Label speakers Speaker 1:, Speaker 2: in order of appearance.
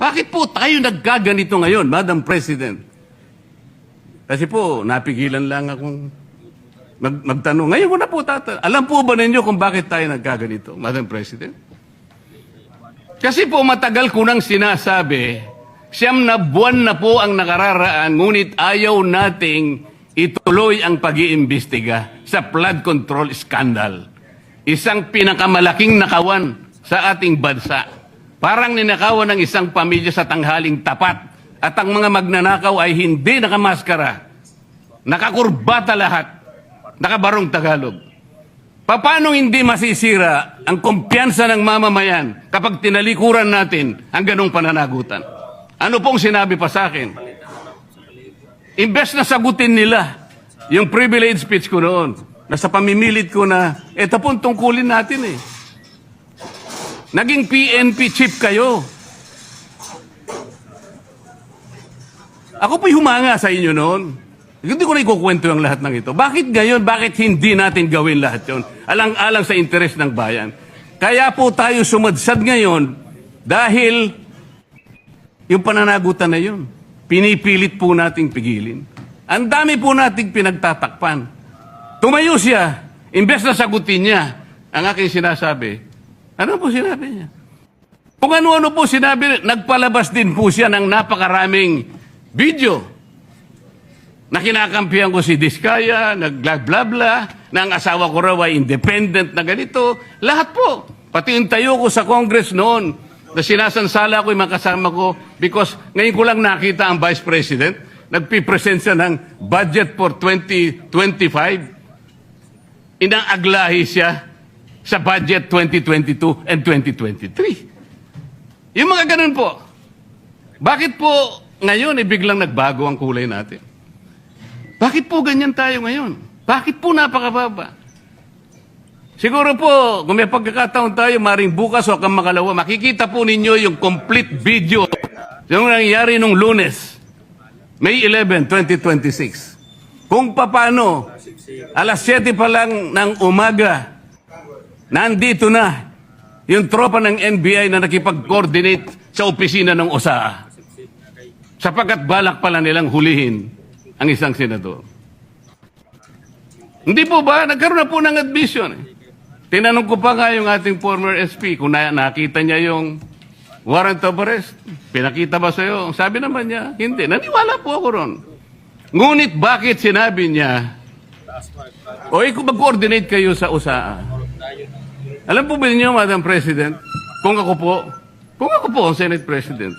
Speaker 1: Bakit po tayo nagkaganito ngayon, Madam President? Kasi po, napigilan lang akong magtanong. Ngayon ko na po alam po ba ninyo kung bakit tayo nagkaganito, Madam President? Kasi po matagal ko nang sinasabi, 9 na buwan na po ang nakararaan, ngunit ayaw nating ituloy ang pag-iimbestiga sa flood control scandal. Isang pinakamalaking nakawan sa ating bansa. Parang ninakawan ng isang pamilya sa tanghaling tapat at ang mga magnanakaw ay hindi nakamaskara. Nakakurbata lahat. Nakabarong Tagalog. Paano hindi masisira ang kumpiyansa ng mamamayan kapag tinalikuran natin ang ganong pananagutan? Ano pong sinabi pa sa akin? Imbes na sagutin nila yung privilege speech ko noon, nasa pamimilit ko na, eto pong tungkulin natin eh. Naging PNP chief kayo. Ako po'y humanga sa inyo noon. Hindi ko na ikukwento yung lahat ng ito. Bakit ngayon? Bakit hindi natin gawin lahat yun? Alang-alang sa interes ng bayan. Kaya po tayo sumadsad ngayon dahil yung pananagutan na yun, pinipilit po nating pigilin. Ang dami po nating pinagtatakpan. Tumayo siya, imbes na sagutin niya ang aking sinasabi. Ano po sinabi niya? Kung ano-ano po sinabi, nagpalabas din po siya ng napakaraming video na kinakampihan ko si Diskaya, nag-bla-bla, na ang asawa ko raw ay independent na ganito. Lahat po. Pati yung tayo ko sa Congress noon, na sinasansala ko yung mga kasama ko because ngayon ko lang nakita ang Vice President, nagpipresent siya ng budget for 2025. Inaaglahi siya sa budget 2022 and 2023. Yung mga ganun po. Bakit po ngayon biglang nagbago ang kulay natin? Bakit po ganyan tayo ngayon? Bakit po napakababa? Siguro po, kung may pagkakataon tayo, maring bukas o kang makalawa, makikita po ninyo yung complete video yung nangyari nung Lunes, May 11, 2026. Kung paano, alas 7 pa lang ng umaga, nandito na yung tropa ng NBI na nakipag-coordinate sa opisina ng OSAA. Sapagkat balak pala nilang hulihin ang isang senador. Hindi po ba? Nagkaroon na po ng admission. Tinanong ko pa nga yung ating former SP kung nakita niya yung warrant of arrest. Pinakita ba sa'yo? Sabi naman niya, hindi. Naniwala po ako ron. Ngunit bakit sinabi niya, kung mag-coordinate kayo sa OSAA. Alam po ba niyo, Madam President, kung ako po ang Senate President,